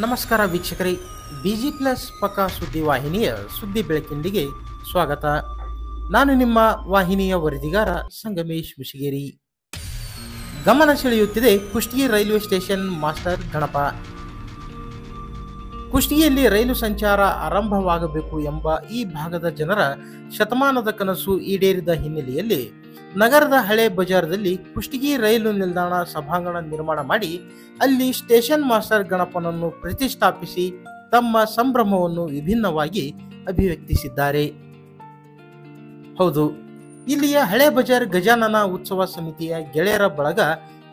ನಮಸ್ಕಾರ ವೀಕ್ಷಕರೇ, busy plus ಪಕ್ಕ ಸುದ್ದಿ ವಾಹಿನಿಯ ಸುದ್ದಿ ಬೆಳಕಿಂಡಿಗೆ ಸ್ವಾಗತ. ನಾನು ನಿಮ್ಮ ವಾಹಿನಿಯ ವರದಿಗಾರ ಸಂಗಮೇಶ್ ಮುಷಿಗೇರಿ. ಗಮನ ಸೆಳೆಯುತ್ತಿದೆ Kushtagi railway station master Ganapa. ಕುಷ್ಟಗಿಯಲ್ಲಿ ರೈಲು ಸಂಚಾರ ಆರಂಭವಾಗಬೇಕು ಎಂಬ ಈ ಭಾಗದ ಜನರ ಶತಮಾನದ ಕನಸು ಈಡೇರಿದ ಹಿನ್ನೆಲೆಯಲ್ಲಿ ನಗರದ ಹಳೆ ಬಜಾರ್ದಲ್ಲಿ ಕುಷ್ಟಗಿ ರೈಲು ನಿಲ್ದಾಣ ಸಭಾಂಗಣ ನಿರ್ಮಾಣ ಮಾಡಿ ಅಲ್ಲಿ ಸ್ಟೇಷನ್ ಮಾಸ್ಟರ್ ಗಣಪನನ್ನು ಪ್ರತಿಷ್ಠಾಪಿಸಿ ತಮ್ಮ ಸಂಭ್ರಮವನ್ನು ವಿಭಿನ್ನವಾಗಿ ಅಭಿವ್ಯಕ್ತಿಸಿದ್ದಾರೆ. ಹೌದು, ಇಲ್ಲಿಯ ಹಳೆ ಬಜಾರ್ ಗಜಾನನ ಉತ್ಸವ ಸಮಿತಿಯ ಗೆಳೆಯರ ಬಳಗ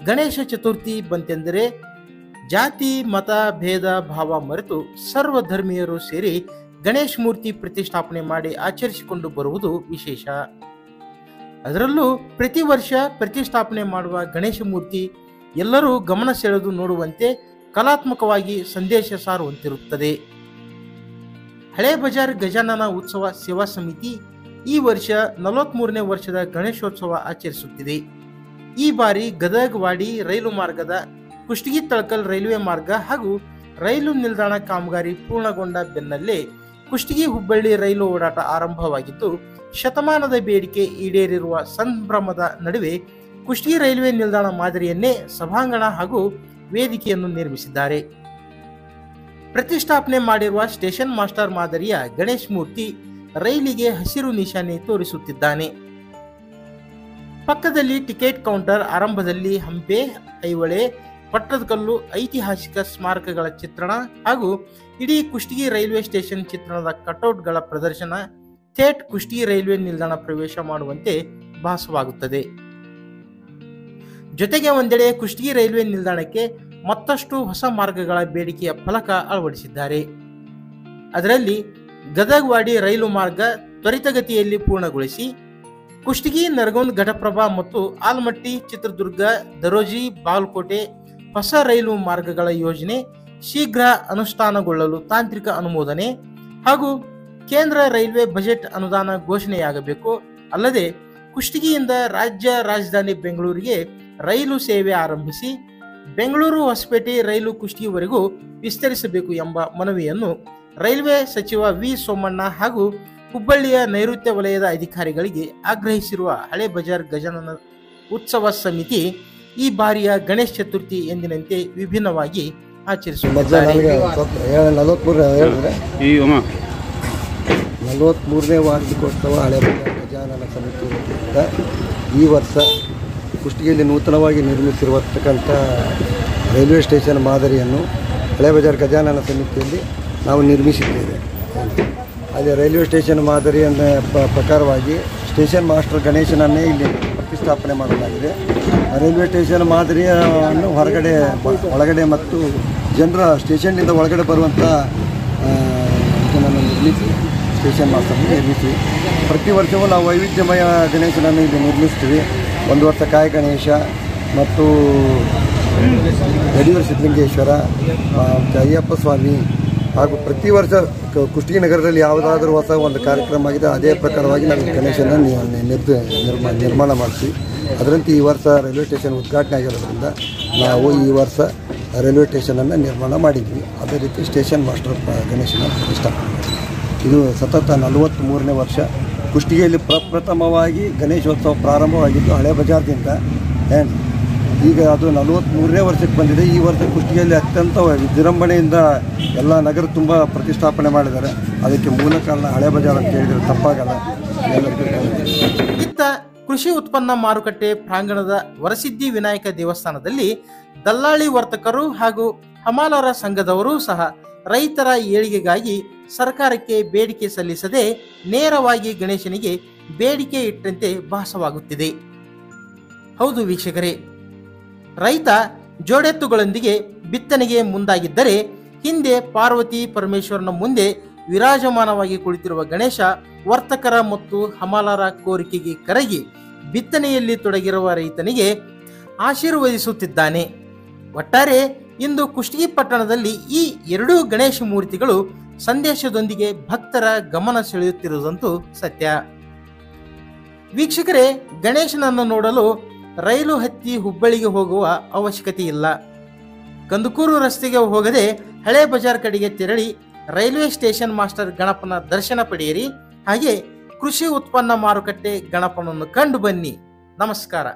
ಗಣೇಶ ಚತುರ್ಥಿ ಬಂತೆಂದರೆ ಜಾತಿ ಮತ ಭೇದ ಭಾವ ಮರೆತು ಸರ್ವ ಧರ್ಮೀಯರು ಸೇರಿ ಗಣೇಶ ಮೂರ್ತಿ ಪ್ರತಿಷ್ಠಾಪನೆ ಮಾಡಿ ಆಚರಿಸಿಕೊಂಡು ಬರುವುದು ವಿಶೇಷ. ಅದರಲ್ಲೂ ಪ್ರತಿ ವರ್ಷ ಪ್ರತಿಷ್ಠಾಪನೆ ಮಾಡುವ ಗಣೇಶ ಮೂರ್ತಿ ಎಲ್ಲರೂ ಗಮನ ಸೆಳೆದು ನೋಡುವಂತೆ ಕಲಾತ್ಮಕವಾಗಿ ಸಂದೇಶ ಸಾರುವಂತಿರುತ್ತದೆ. ಹಳೆ ಬಜಾರ್ ಗಜಾನನ ಉತ್ಸವ ಸೇವಾ ಸಮಿತಿ ಈ ವರ್ಷ 43ನೇ ವರ್ಷದ ಗಣೇಶೋತ್ಸವ ಆಚರಿಸುತ್ತಿದೆ. ಈ ಬಾರಿ ಗದಗವಾಡಿ ರೈಲು ಮಾರ್ಗದ ಕುಷ್ಟಗಿ ತಳಕಲ್ ರೈಲ್ವೆ ಮಾರ್ಗ ಹಾಗೂ ರೈಲು ನಿಲ್ದಾಣ ಕಾಮಗಾರಿ ಪೂರ್ಣಗೊಂಡ ಬೆನ್ನಲ್ಲೇ ಕುಷ್ಟಗಿ ಹುಬ್ಬಳ್ಳಿ ರೈಲು ಓಡಾಟ ಆರಂಭವಾಗಿದ್ದು, ಶತಮಾನದ ಬೇಡಿಕೆ ಈಡೇರಿರುವ ಸಂಭ್ರಮದ ನಡುವೆ ಕುಷ್ಟಗಿ ರೈಲ್ವೆ ನಿಲ್ದಾಣ ಮಾದರಿಯನ್ನೇ ಸಭಾಂಗಣ ಹಾಗೂ ವೇದಿಕೆಯನ್ನು ನಿರ್ಮಿಸಿದ್ದಾರೆ. ಪ್ರತಿಷ್ಠಾಪನೆ ಮಾಡಿರುವ ಸ್ಟೇಷನ್ ಮಾಸ್ಟರ್ ಮಾದರಿಯ ಗಣೇಶ್ ಮೂರ್ತಿ ರೈಲಿಗೆ ಹಸಿರು ನಿಶಾನೆ ತೋರಿಸುತ್ತಿದ್ದಾನೆ. ಪಕ್ಕದಲ್ಲಿ ಟಿಕೆಟ್ ಕೌಂಟರ್, ಆರಂಭದಲ್ಲಿ ಹಂಪೆ, ಐಹೊಳೆ, ಪಟ್ಟದಕಲ್ಲು ಐತಿಹಾಸಿಕ ಸ್ಮಾರಕಗಳ ಚಿತ್ರಣ ಹಾಗೂ ಇಡೀ ಕುಷ್ಟಗಿ ರೈಲ್ವೆ ಸ್ಟೇಷನ್ ಚಿತ್ರಣದ ಕಟೌಟ್ಗಳ ಪ್ರದರ್ಶನ ಥೇಟ್ ಕುಷ್ಟಗಿ ರೈಲ್ವೆ ನಿಲ್ದಾಣ ಪ್ರವೇಶ ಮಾಡುವಂತೆ ಭಾಸವಾಗುತ್ತದೆ. ಜೊತೆಗೆ ಒಂದೆಡೆ ಕುಷ್ಟಗಿ ರೈಲ್ವೆ ನಿಲ್ದಾಣಕ್ಕೆ ಮತ್ತಷ್ಟು ಹೊಸ ಮಾರ್ಗಗಳ ಬೇಡಿಕೆಯ ಫಲಕ ಅಳವಡಿಸಿದ್ದಾರೆ. ಅದರಲ್ಲಿ ಗದಗವಾಡಿ ರೈಲು ಮಾರ್ಗ ತ್ವರಿತಗತಿಯಲ್ಲಿ ಪೂರ್ಣಗೊಳಿಸಿ ಕುಷ್ಟಗಿ ನರಗುಂದ ಘಟಪ್ರಭಾ ಮತ್ತು ಆಲಮಟ್ಟಿ ಚಿತ್ರದುರ್ಗ ದರೋಜಿ ಬಾಗಲಕೋಟೆ ಹೊಸ ರೈಲು ಮಾರ್ಗಗಳ ಯೋಜನೆ ಶೀಘ್ರ ಅನುಷ್ಠಾನಗೊಳ್ಳಲು ತಾಂತ್ರಿಕ ಅನುಮೋದನೆ ಹಾಗೂ ಕೇಂದ್ರ ರೈಲ್ವೆ ಬಜೆಟ್ ಅನುದಾನ ಘೋಷಣೆಯಾಗಬೇಕು. ಅಲ್ಲದೆ ಕುಷ್ಟಗಿಯಿಂದ ರಾಜ್ಯ ರಾಜಧಾನಿ ಬೆಂಗಳೂರಿಗೆ ರೈಲು ಸೇವೆ ಆರಂಭಿಸಿ ಬೆಂಗಳೂರು ಹೊಸಪೇಟೆ ರೈಲು ಕುಷ್ಟಗಿವರೆಗೂ ವಿಸ್ತರಿಸಬೇಕು ಎಂಬ ಮನವಿಯನ್ನು ರೈಲ್ವೆ ಸಚಿವ ವಿ ಸೋಮಣ್ಣ ಹಾಗೂ ಹುಬ್ಬಳ್ಳಿಯ ನೈಋತ್ಯ ವಲಯದ ಅಧಿಕಾರಿಗಳಿಗೆ ಆಗ್ರಹಿಸಿರುವ ಹಳೆ ಬಜಾರ್ ಗಜಾನನ ಉತ್ಸವ ಸಮಿತಿ ಈ ಬಾರಿಯ ಗಣೇಶ ಚತುರ್ಥಿ ಎಂದಿನಂತೆ ವಿಭಿನ್ನವಾಗಿ ಆಚರಿಸುತ್ತಿದ್ದಾರೆ. 43ನೇ ವಾರ್ಷಿಕೋತ್ಸವ ಹಳೆ ಬಜಾರ್ ಗಜಾನನ ಸಮಿತಿ ವತಿಯಿಂದ ಈ ವರ್ಷ ಕುಷ್ಟಗಿಯಲ್ಲಿ ನೂತನವಾಗಿ ನಿರ್ಮಿಸಿರುವತಕ್ಕಂಥ ರೈಲ್ವೆ ಸ್ಟೇಷನ್ ಮಾದರಿಯನ್ನು ಹಳೆ ಬಜಾರ್ ಗಜಾನನ ಸಮಿತಿಯಲ್ಲಿ ನಾವು ನಿರ್ಮಿಸಿದ್ದೇವೆ. ಅಲ್ಲಿ ರೈಲ್ವೆ ಸ್ಟೇಷನ್ ಮಾದರಿಯ ಪ್ರಕಾರವಾಗಿ ಸ್ಟೇಷನ್ ಮಾಸ್ಟರ್ ಗಣೇಶನನ್ನೇ ಇಲ್ಲಿ ಪ್ರತಿಷ್ಠಾಪನೆ ಮಾಡಲಾಗಿದೆ. ರೈಲ್ವೆ ಸ್ಟೇಷನ್ ಮಾದರಿಯನ್ನು ಒಳಗಡೆ ಮತ್ತು ಜನರ ಸ್ಟೇಷನ್ನಿಂದ ಒಳಗಡೆ ಬರುವಂಥ ಇದನ್ನು ನಿರ್ಮಿಸಿ ಸ್ಟೇಷನ್ ಮಾಸ್ಟರ್ನ ನಿರ್ಮಿಸಿ ಪ್ರತಿ ವರ್ಷವೂ ನಾವು ವೈವಿಧ್ಯಮಯ ಗಣೇಶನನ್ನು ಇಲ್ಲಿ ನಿರ್ಮಿಸ್ತೀವಿ. ಒಂದು ವರ್ಷ ಕಾಯಿ ಗಣೇಶ ಮತ್ತು ಯಡಿಯೂರು ಸಿದ್ಧಲಿಂಗೇಶ್ವರ, ಅಯ್ಯಪ್ಪ ಸ್ವಾಮಿ ಹಾಗೂ ಪ್ರತಿ ವರ್ಷ ಕುಷ್ಟಗಿ ನಗರದಲ್ಲಿ ಯಾವುದಾದ್ರೂ ಹೊಸ ಒಂದು ಕಾರ್ಯಕ್ರಮ ಆಗಿದೆ ಅದೇ ಪ್ರಕಾರವಾಗಿ ನಾವು ಗಣೇಶನ ನಿರ್ಮಾಣ ಮಾಡ್ತೀವಿ. ಅದರಂತೆ ಈ ವರ್ಷ ರೈಲ್ವೆ ಸ್ಟೇಷನ್ ಉದ್ಘಾಟನೆ ಆಗಿರೋದ್ರಿಂದ ನಾವು ಈ ವರ್ಷ ರೈಲ್ವೆ ಸ್ಟೇಷನನ್ನು ನಿರ್ಮಾಣ ಮಾಡಿದ್ವಿ. ಅದೇ ರೀತಿ ಸ್ಟೇಷನ್ ಮಾಸ್ಟರ್ ಗಣೇಶನ ಪ್ರತಿಷ್ಠಾಪನೆ ಮಾಡಿದ್ವಿ. ಇದು ಸತತ 43ನೇ ವರ್ಷ. ಕುಷ್ಟಗಿಯಲ್ಲಿ ಪ್ರಪ್ರಥಮವಾಗಿ ಗಣೇಶೋತ್ಸವ ಪ್ರಾರಂಭವಾಗಿದ್ದು ಹಳೆ ಬಜಾರ್ದಿಂದ. ಈಗ ಅದು 43ನೇ ವರ್ಷಕ್ಕೆ ಬಂದಿದೆ. ಈ ವರ್ಷ ಕುಷ್ಟಗಿಯಲ್ಲಿ ಅತ್ಯಂತ ವಿಜೃಂಭಣೆಯಿಂದ ಎಲ್ಲ ನಗರ ತುಂಬ ಪ್ರತಿಷ್ಠಾಪನೆ ಮಾಡಿದ್ದಾರೆ. ಅದಕ್ಕೆ ಮೂಲ ಕಾರಣ ಹಳೆ ಬಜಾರ್ ಅಂತ ಹೇಳಿದರೆ ತಪ್ಪಾಗಲ್ಲ. ಇತ್ತ ಕೃಷಿ ಉತ್ಪನ್ನ ಮಾರುಕಟ್ಟೆ ಪ್ರಾಂಗಣದ ವರಸಿದ್ಧಿ ವಿನಾಯಕ ದೇವಸ್ಥಾನದಲ್ಲಿ ದಲ್ಲಾಳಿ ವರ್ತಕರು ಹಾಗೂ ಹಮಾಲರ ಸಂಘದವರು ಸಹ ರೈತರ ಏಳಿಗೆಗಾಗಿ ಸರ್ಕಾರಕ್ಕೆ ಬೇಡಿಕೆ ಸಲ್ಲಿಸದೆ ನೇರವಾಗಿ ಗಣೇಶನಿಗೆ ಬೇಡಿಕೆ ಇಟ್ಟಂತೆ ಭಾಸವಾಗುತ್ತಿದೆ. ಹೌದು ವೀಕ್ಷಕರೇ, ರೈತ ಜೋಡೆತ್ತುಗಳೊಂದಿಗೆ ಬಿತ್ತನೆಗೆ ಮುಂದಾಗಿದ್ದರೆ ಹಿಂದೆ ಪಾರ್ವತಿ ಪರಮೇಶ್ವರನ ಮುಂದೆ ವಿರಾಜಮಾನವಾಗಿ ಕುಳಿತಿರುವ ಗಣೇಶ ವರ್ತಕರ ಮತ್ತು ಹಮಾಲರ ಕೋರಿಕೆಗೆ ಕರಗಿ ಬಿತ್ತನೆಯಲ್ಲಿ ತೊಡಗಿರುವ ರೈತನಿಗೆ ಆಶೀರ್ವದಿಸುತ್ತಿದ್ದಾನೆ. ಒಟ್ಟಾರೆ ಇಂದು ಕುಷ್ಟಗಿ ಪಟ್ಟಣದಲ್ಲಿ ಈ ಎರಡೂ ಗಣೇಶ ಮೂರ್ತಿಗಳು ಸಂದೇಶದೊಂದಿಗೆ ಭಕ್ತರ ಗಮನ ಸೆಳೆಯುತ್ತಿರುವುದಂತೂ ಸತ್ಯ. ವೀಕ್ಷಕರೇ, ಗಣೇಶನನ್ನು ನೋಡಲು ರೈಲು ಹತ್ತಿ ಹುಬ್ಬಳ್ಳಿಗೆ ಹೋಗುವ ಅವಶ್ಯಕತೆ ಇಲ್ಲ. ಕಂದುಕೂರು ರಸ್ತೆಗೆ ಹೋಗದೆ ಹಳೆ ಬಜಾರ್ ಕಡೆಗೆ ತೆರಳಿ ರೈಲ್ವೆ ಸ್ಟೇಷನ್ ಮಾಸ್ಟರ್ ಗಣಪನ ದರ್ಶನ ಪಡೆಯಿರಿ. ಹಾಗೆ ಕೃಷಿ ಉತ್ಪನ್ನ ಮಾರುಕಟ್ಟೆ ಗಣಪನನ್ನು ಕಂಡು ಬನ್ನಿ. ನಮಸ್ಕಾರ.